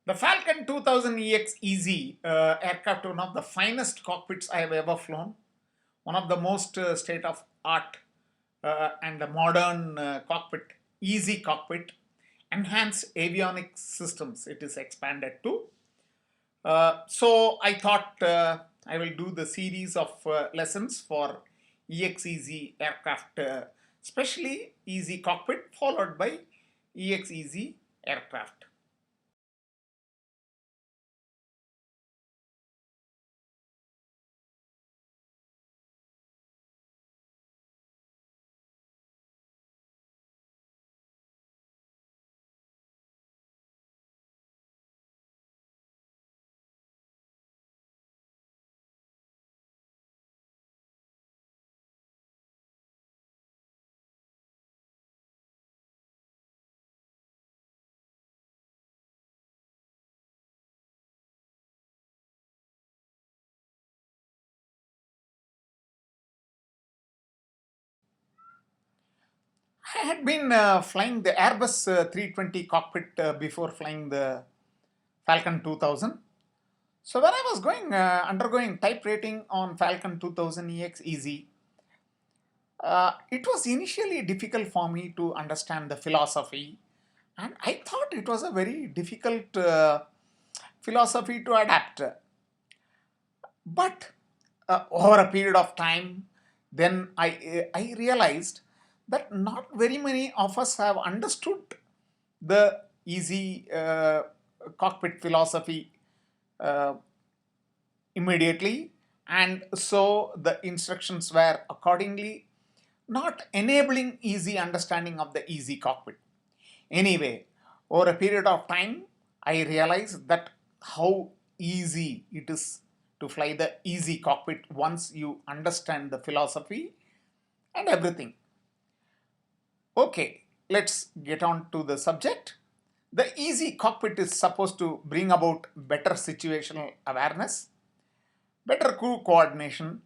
The Falcon 2000 EX Easy aircraft, one of the finest cockpits I have ever flown, one of the most state of art and the modern cockpit, easy cockpit, enhanced avionics systems it is expanded to. So I thought I will do the series of lessons for EX Easy aircraft, especially easy cockpit followed by EX Easy aircraft. I had been flying the Airbus 320 cockpit before flying the Falcon 2000. So when I was undergoing type rating on Falcon 2000 EX Easy, it was initially difficult for me to understand the philosophy, and I thought it was a very difficult philosophy to adapt. But over a period of time, then I realized that not very many of us have understood the easy cockpit philosophy uh, immediately, and so the instructions were accordingly not enabling easy understanding of the easy cockpit. Anyway, over a period of time, I realized that how easy it is to fly the easy cockpit once you understand the philosophy and everything. Okay, let's get on to the subject. The easy cockpit is supposed to bring about better situational awareness, better crew coordination,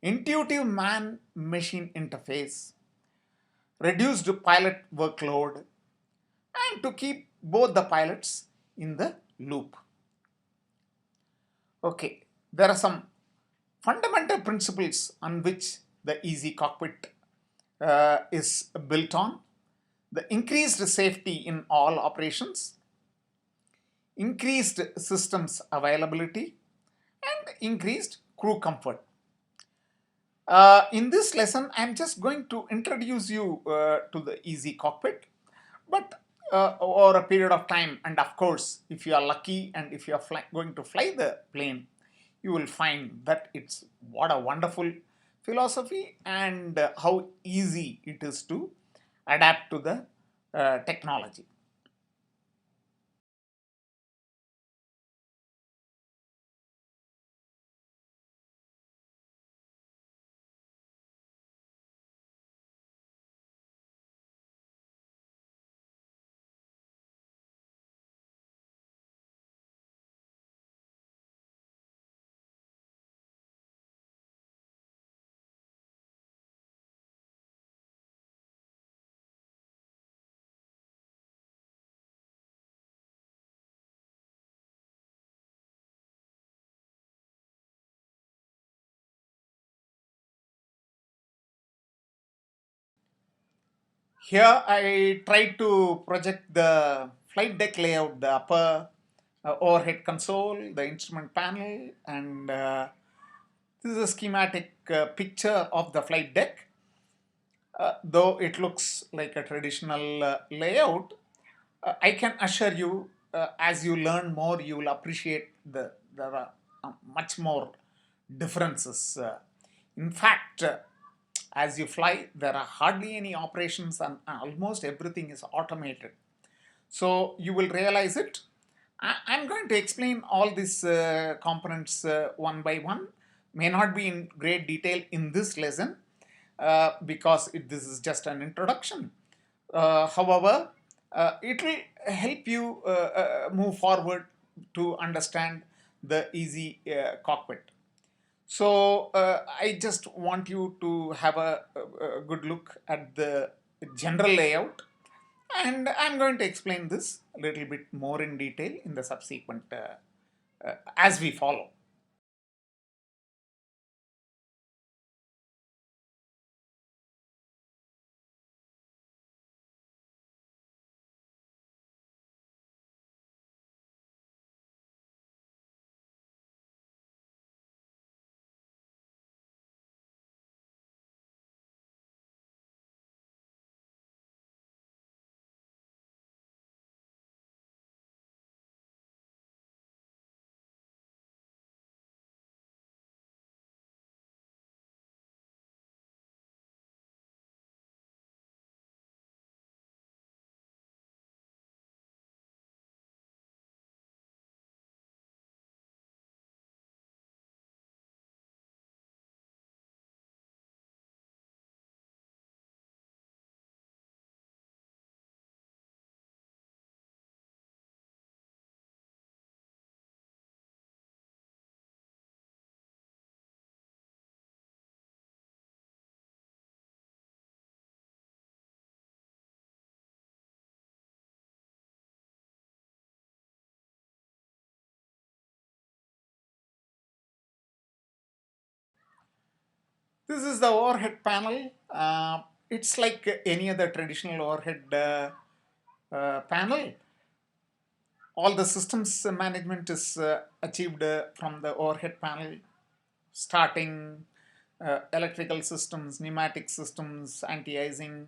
intuitive man machine interface, reduced pilot workload, and to keep both the pilots in the loop. Okay, there are some fundamental principles on which the easy cockpit is built on: the increased safety in all operations, increased systems availability, and increased crew comfort. In this lesson, I'm just going to introduce you to the easy cockpit, but over a period of time, and of course, if you are lucky and if you are going to fly the plane, you will find that it's what a wonderful philosophy and how easy it is to adapt to the technology. Here I try to project the flight deck layout, the upper overhead console, the instrument panel, and this is a schematic picture of the flight deck. Though it looks like a traditional layout, I can assure you, as you learn more, you will appreciate there are much more differences. In fact, as you fly, there are hardly any operations and almost everything is automated. So you will realize it. I'm going to explain all these components one by one. May not be in great detail in this lesson because this is just an introduction. However, it will help you move forward to understand the easy cockpit. So I just want you to have a good look at the general layout. And I'm going to explain this a little bit more in detail in the subsequent as we follow. This is the overhead panel. It's like any other traditional overhead panel. All the systems management is achieved from the overhead panel, starting electrical systems, pneumatic systems, anti-icing,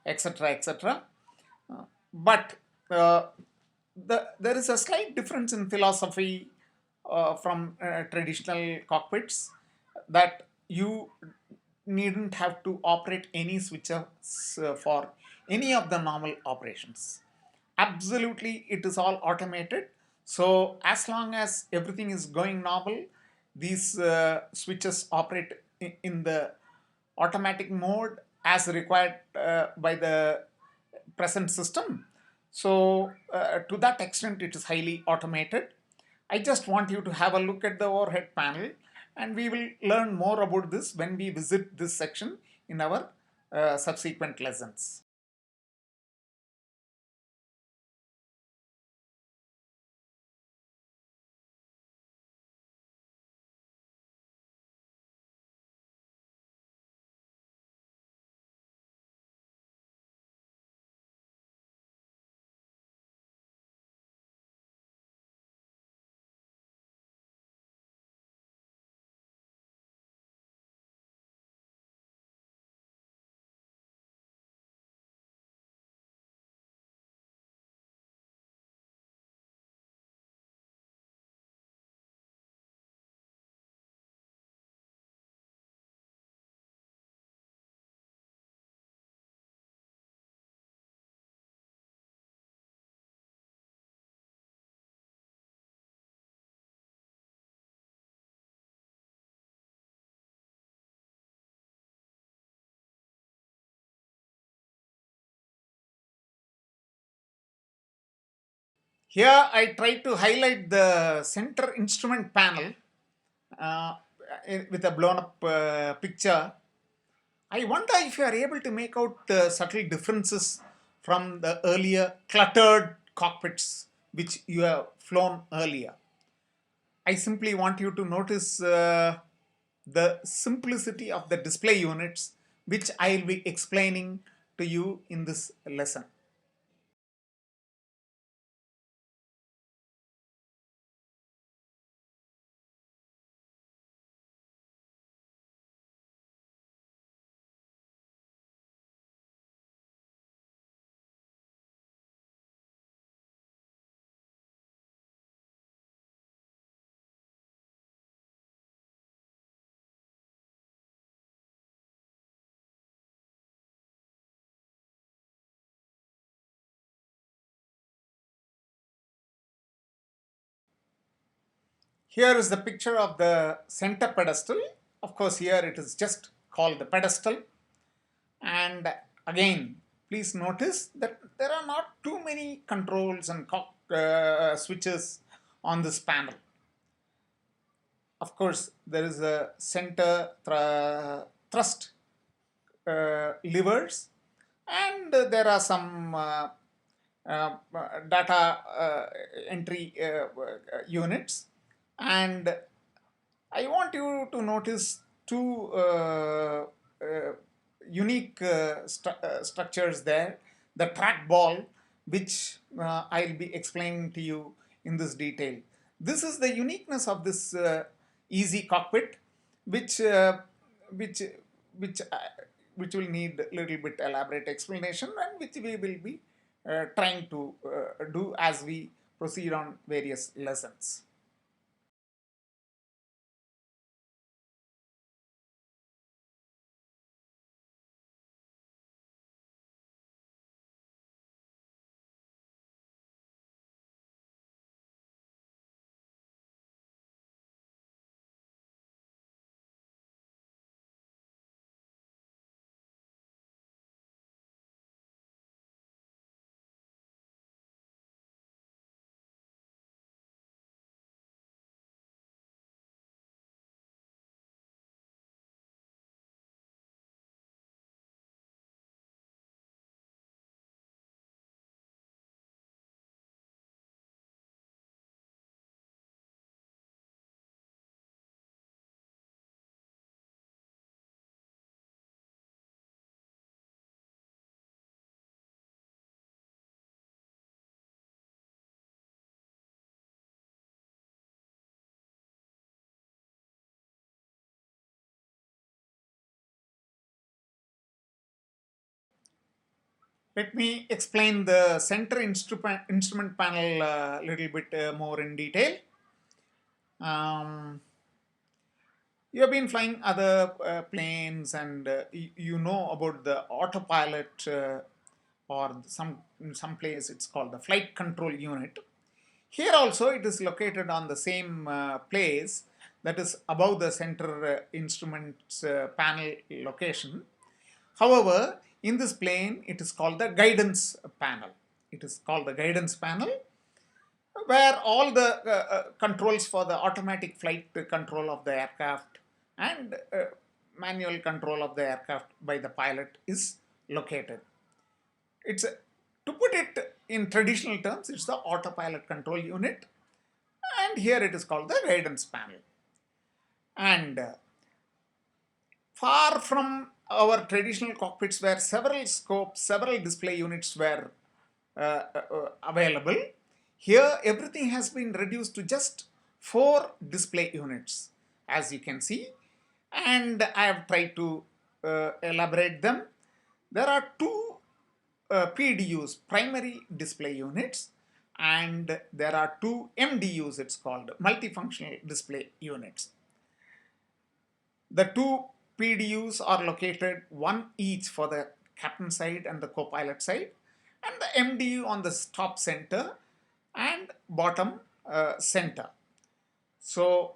etc., etc. But uh, there is a slight difference in philosophy from traditional cockpits, that you needn't have to operate any switches for any of the normal operations. Absolutely, it is all automated. So as long as everything is going normal, these switches operate in the automatic mode as required by the present system. So to that extent, it is highly automated. I just want you to have a look at the overhead panel, and we will learn more about this when we visit this section in our subsequent lessons. Here I try to highlight the center instrument panel uh, with a blown up picture. I wonder if you are able to make out subtle differences from the earlier cluttered cockpits which you have flown earlier. I simply want you to notice the simplicity of the display units, which I will be explaining to you in this lesson. Here is the picture of the center pedestal. Of course, here it is just called the pedestal. And again, please notice that there are not too many controls and switches on this panel. Of course, there is a center thrust levers, and there are some data entry units, and I want you to notice two unique structures there. The trackball, which I'll be explaining to you in this detail. This is the uniqueness of this easy cockpit, which uh, which which uh, which will need a little bit elaborate explanation, and which we will be trying to do as we proceed on various lessons. Let me explain the center instrument panel a little bit more in detail. Um, you have been flying other planes, and you know about the autopilot, or in some place it's called the flight control unit. Here also it is located on the same place, that is above the center instruments panel location. However, in this plane, it is called the guidance panel. It is called the guidance panel, where all the controls for the automatic flight control of the aircraft and manual control of the aircraft by the pilot is located. It's to put it in traditional terms, it's the autopilot control unit, and here it is called the guidance panel. And far from our traditional cockpits where several scopes, several display units were available, here everything has been reduced to just 4 display units, as you can see, and I have tried to elaborate them. There are two PDUs, primary display units, and there are two MDUs, it's called multifunctional display units. The two PDUs are located one each for the captain side and the co-pilot side, and the MDU on the top center and bottom center. So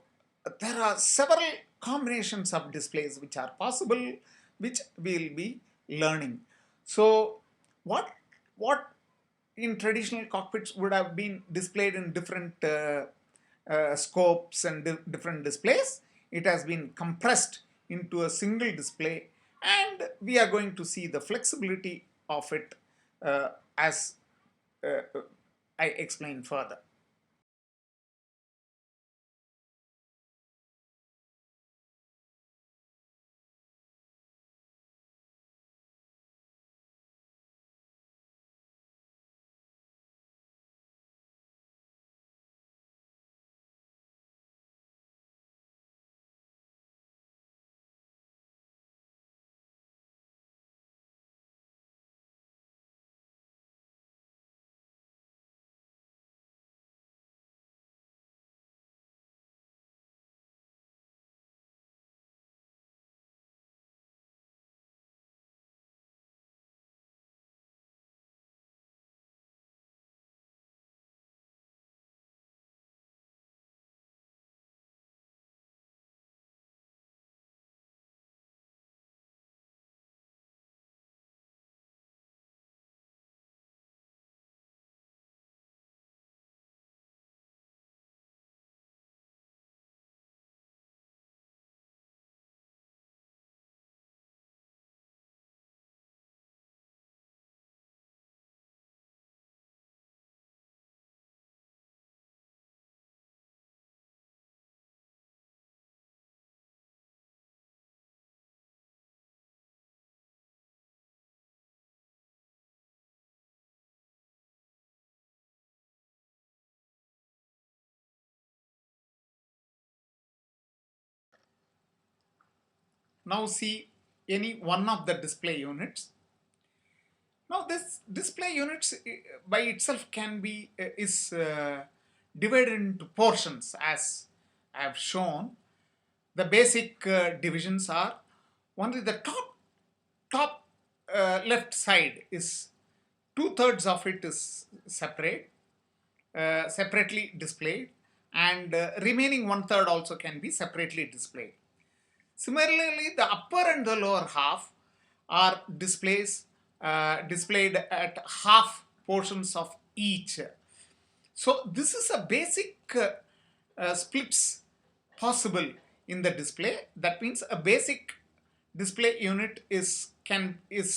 there are several combinations of displays which are possible, which we will be learning. So what what in traditional cockpits would have been displayed in different scopes and different displays, it has been compressed into a single display, and we are going to see the flexibility of it as uh, I explain further. now see any one of the display units. Now this display units by itself can be is divided into portions as I have shown. The basic divisions are only the top left side is two-thirds of it is separately displayed, and remaining one-third also can be separately displayed. Similarly, the upper and the lower half are displayed at half portions of each. So this is a basic splits possible in the display. That means a basic display unit is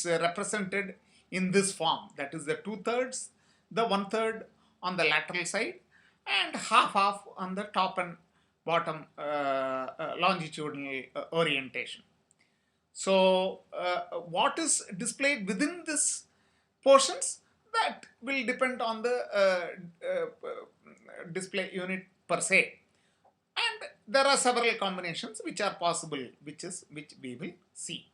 represented in this form. That is the two-thirds, the one-third on the lateral side, and half on the top and bottom longitudinal orientation. So what is displayed within this portions, that will depend on the display unit per se, and there are several combinations which are possible, which we will see.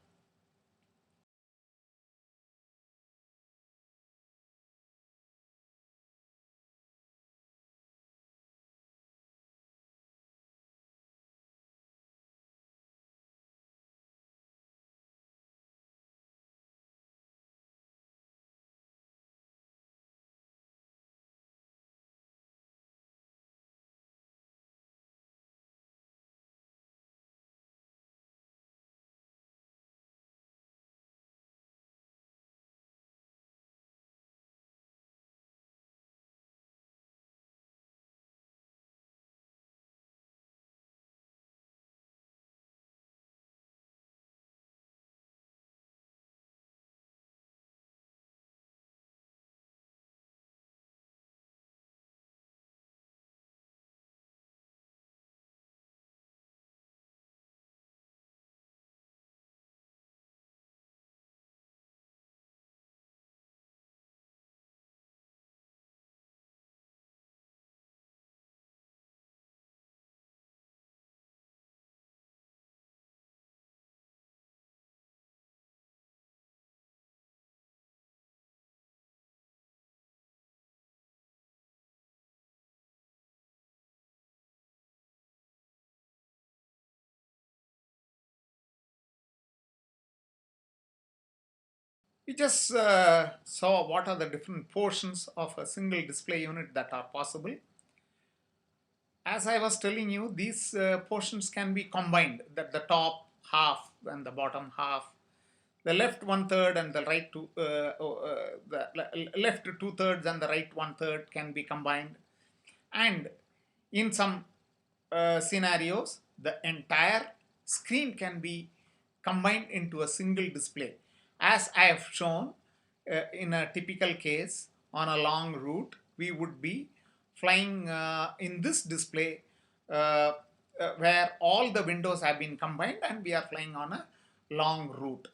We just saw what are the different portions of a single display unit that are possible. As I was telling you, these portions can be combined, that the top half and the bottom half, the left one-third and the right the left two-thirds and the right one-third can be combined, and in some scenarios the entire screen can be combined into a single display, as I have shown. In a typical case on a long route, we would be flying in this display where all the windows have been combined and we are flying on a long route.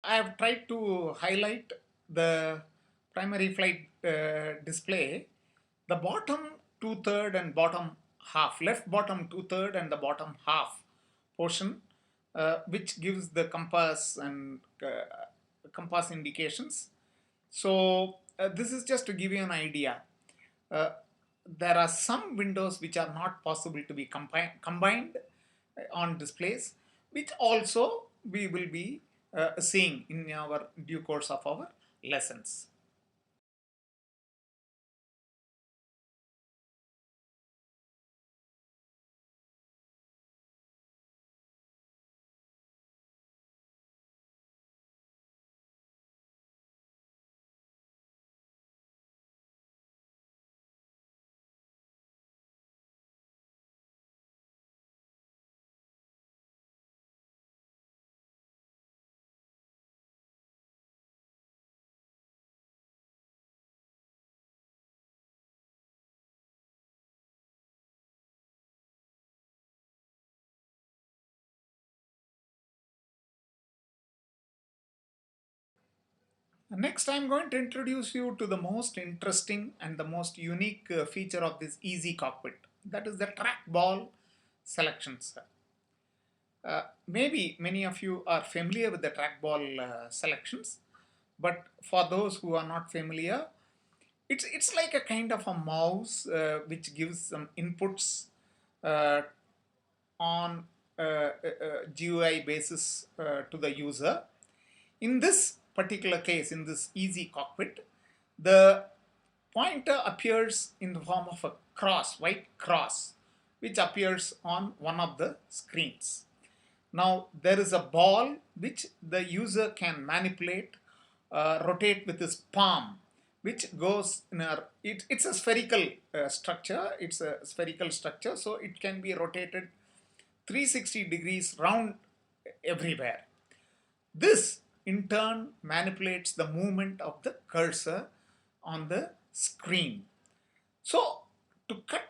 I have tried to highlight the primary flight display, the bottom two-third and bottom half, left bottom two-third and the bottom half portion, which gives the compass and compass indications. So this is just to give you an idea. Uh, there are some windows which are not possible to be combined on displays, which also we will be seeing in our due course of our lessons. Next, I'm going to introduce you to the most interesting and the most unique feature of this easy cockpit. That is the trackball selections. Maybe many of you are familiar with the trackball selections, but for those who are not familiar, it's like a kind of a mouse which gives some inputs uh, on GUI basis to the user. In this particular case, in this easy cockpit, the pointer appears in the form of a cross, white cross, which appears on one of the screens. Now there is a ball which the user can manipulate, rotate with his palm, which goes in it's a spherical structure. It's a spherical structure, so it can be rotated 360 degrees round everywhere. This in turn manipulates the movement of the cursor on the screen. So to cut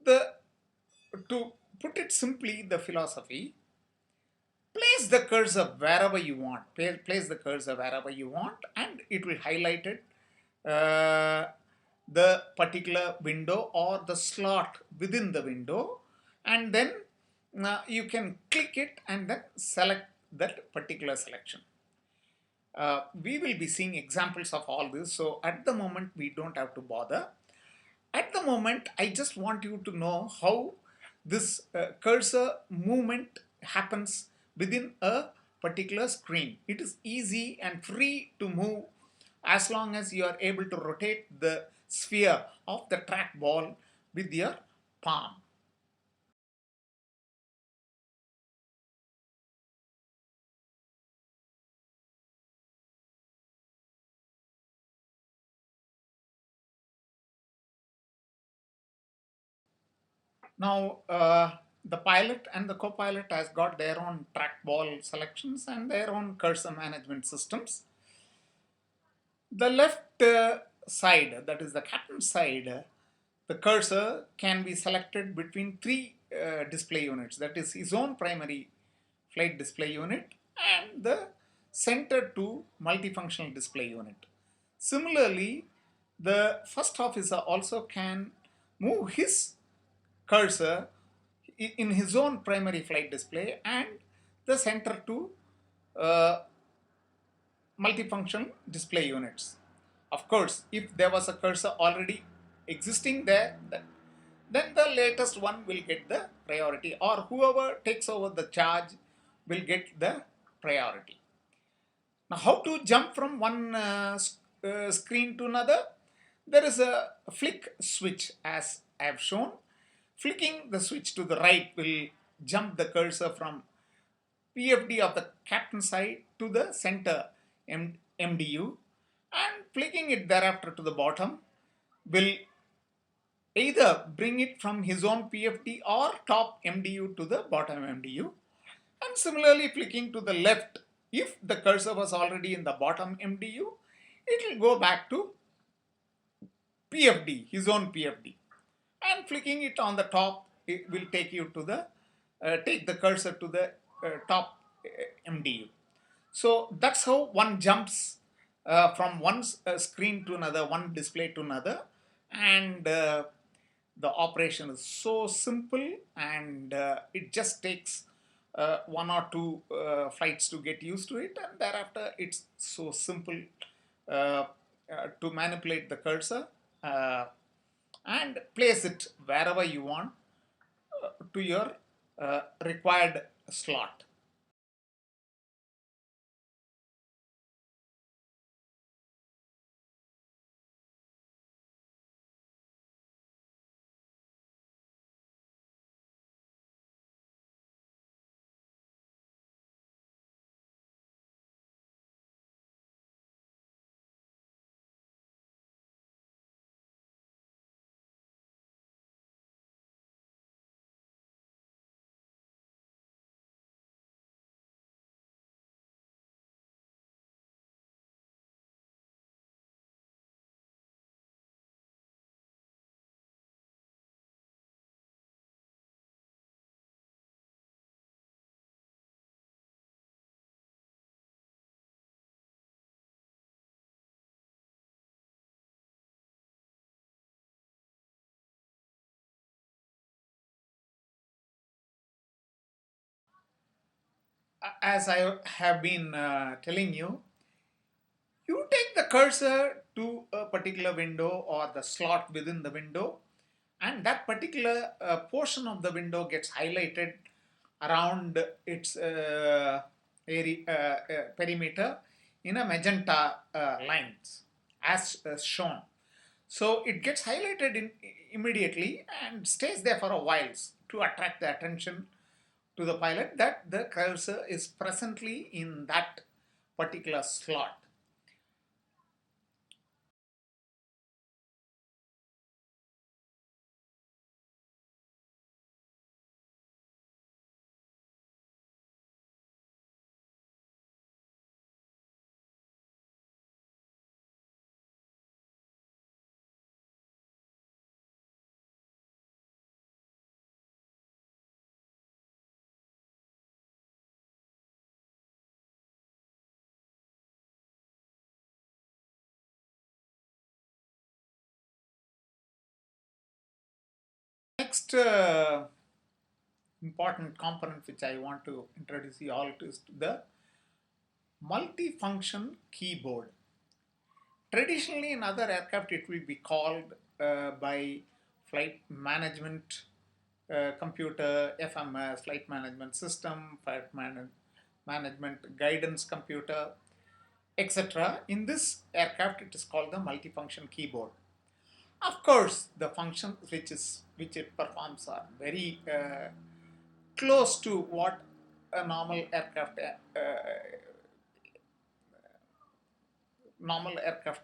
the to put it simply, the philosophy, place the cursor wherever you want. Place the cursor wherever you want, and it will highlight it, the particular window or the slot within the window, and then you can click it and then select that particular selection. We will be seeing examples of all this, so at the moment we don't have to bother. At the moment, I just want you to know how this cursor movement happens within a particular screen. It is easy and free to move as long as you are able to rotate the sphere of the trackball with your palm. Now, the pilot and the co-pilot has got their own trackball selections and their own cursor management systems. The left side, that is the captain side, the cursor can be selected between three display units. That is his own primary flight display unit and the center to multifunctional display unit. Similarly, the first officer also can move his cursor in his own primary flight display and the center to uh, multifunction display units. Of course, if there was a cursor already existing there, then the latest one will get the priority, or whoever takes over the charge will get the priority. Now, how to jump from one screen to another? There is a flick switch as I have shown. Flicking the switch to the right will jump the cursor from PFD of the captain side to the center MDU, and flicking it thereafter to the bottom will either bring it from his own PFD or top MDU to the bottom MDU, and similarly flicking to the left, if the cursor was already in the bottom MDU, it will go back to PFD, his own PFD, and flicking it on the top, it will take you to the take the cursor to the top MDU. So that's how one jumps from one screen to another, one display to another, and the operation is so simple, and it just takes one or two flights to get used to it, and thereafter it's so simple uh, to manipulate the cursor uh, and place it wherever you want to your required slot. as I have been telling you, you take the cursor to a particular window or the slot within the window, and that particular portion of the window gets highlighted around its perimeter in a magenta lines as shown. So it gets highlighted immediately and stays there for a while to attract the attention to the pilot that the cursor is presently in that particular slot. Next important component which I want to introduce you all to is the multifunction keyboard. Traditionally, in other aircraft, it will be called by flight management computer, FMS, flight management system, management guidance computer, etc. In this aircraft, it is called the multifunction keyboard. Of course, the functions which it performs are very close to what a normal aircraft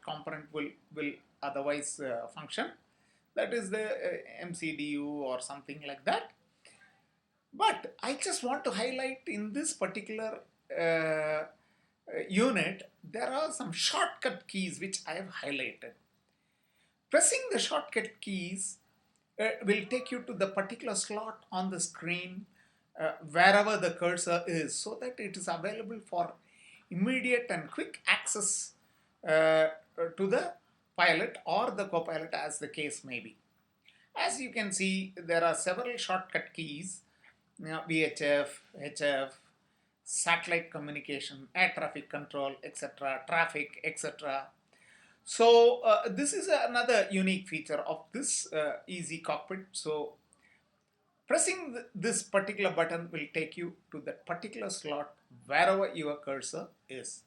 component will otherwise function. That is the MCDU or something like that. But I just want to highlight in this particular unit, there are some shortcut keys which I have highlighted. Pressing the shortcut keys will take you to the particular slot on the screen wherever the cursor is, so that it is available for immediate and quick access to the pilot or the co-pilot, as the case may be. As you can see, there are several shortcut keys, VHF, HF, satellite communication, air traffic control, etc., traffic, etc. So this is another unique feature of this easy cockpit. So pressing this particular button will take you to that particular slot wherever your cursor is.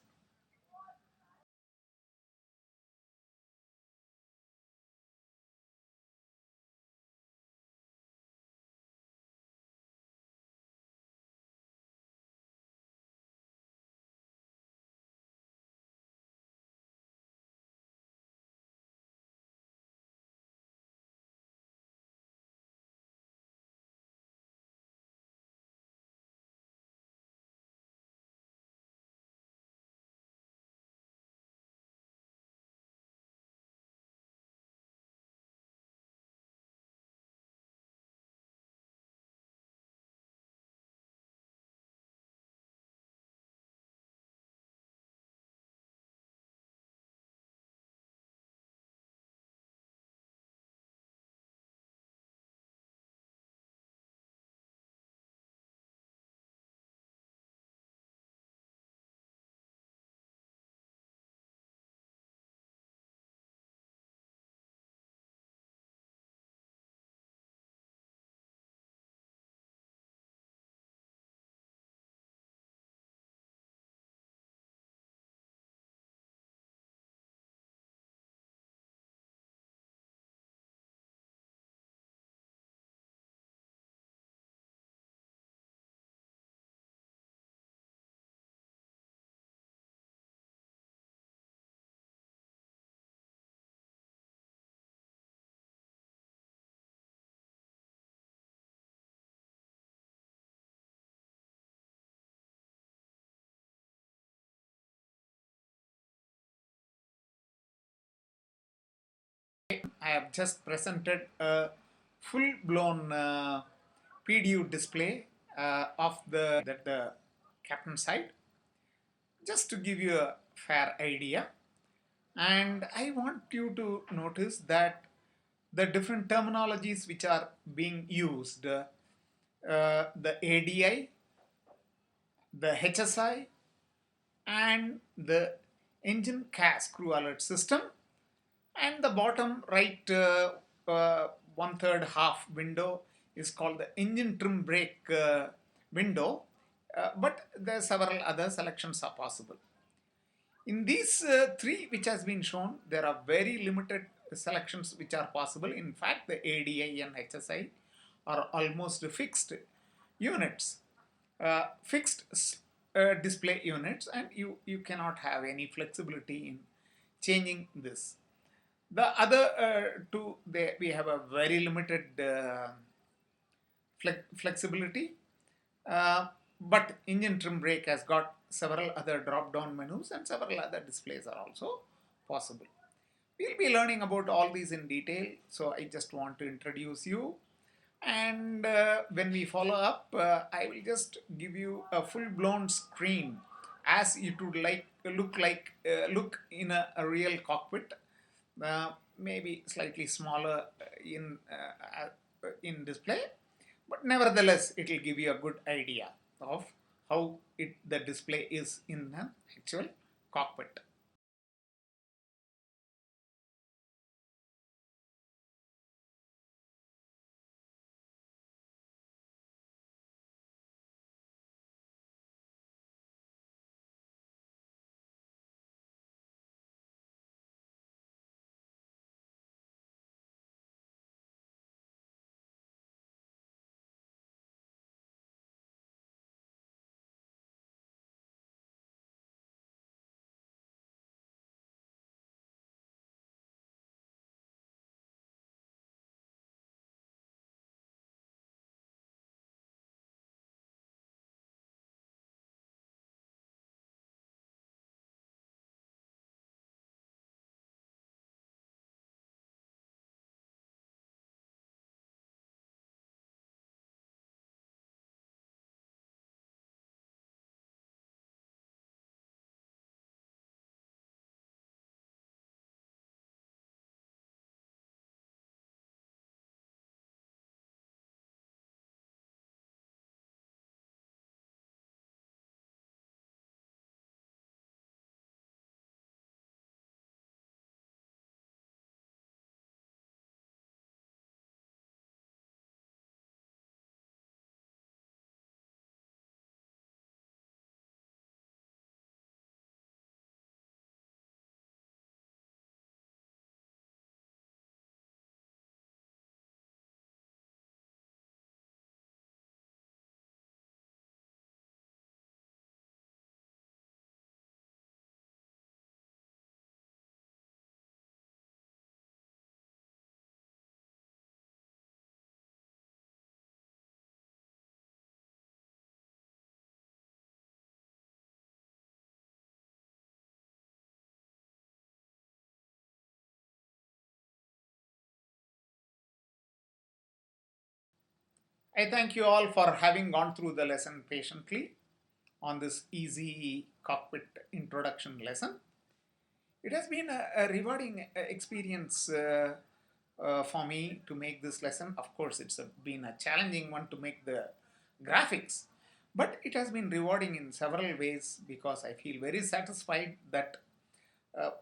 I have just presented a full-blown PDU display of the captain side, just to give you a fair idea. And I want you to notice that the different terminologies which are being used, the ADI, the HSI, and the engine CAS crew alert system, and the bottom right one third half window is called the engine trim brake window, but there are several other selections are possible. In these three which has been shown, there are very limited selections which are possible. In fact, the ADI and HSI are almost fixed units, fixed display units, and you cannot have any flexibility in changing this. The other two, we have a very limited flexibility, uh, but engine trim brake has got several other drop down menus and several other displays are also possible. We'll be learning about all these in detail, so I just want to introduce you. And when we follow up, I will just give you a full-blown screen as it would look in a real cockpit, maybe slightly smaller in display, but nevertheless it will give you a good idea of how the display is in an actual cockpit. I thank you all for having gone through the lesson patiently on this easy cockpit introduction lesson. It has been a rewarding experience for me to make this lesson. Of course, been a challenging one to make the graphics, but it has been rewarding in several ways because I feel very satisfied that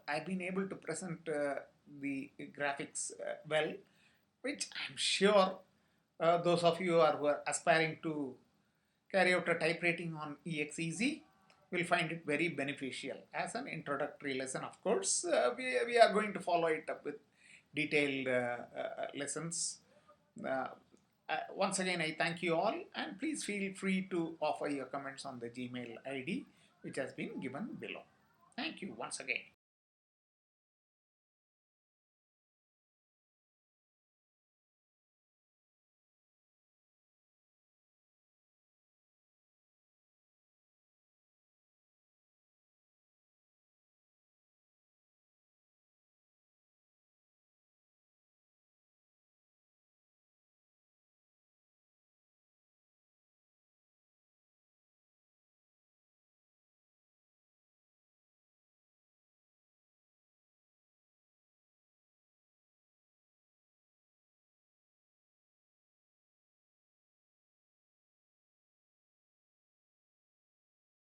I've been able to present the graphics well, which I'm sure those of you who are aspiring to carry out a typewriting on EXEZ will find it very beneficial as an introductory lesson. Of course, we are going to follow it up with detailed lessons. Uh, Once again, I thank you all, and please feel free to offer your comments on the Gmail ID which has been given below. Thank you once again.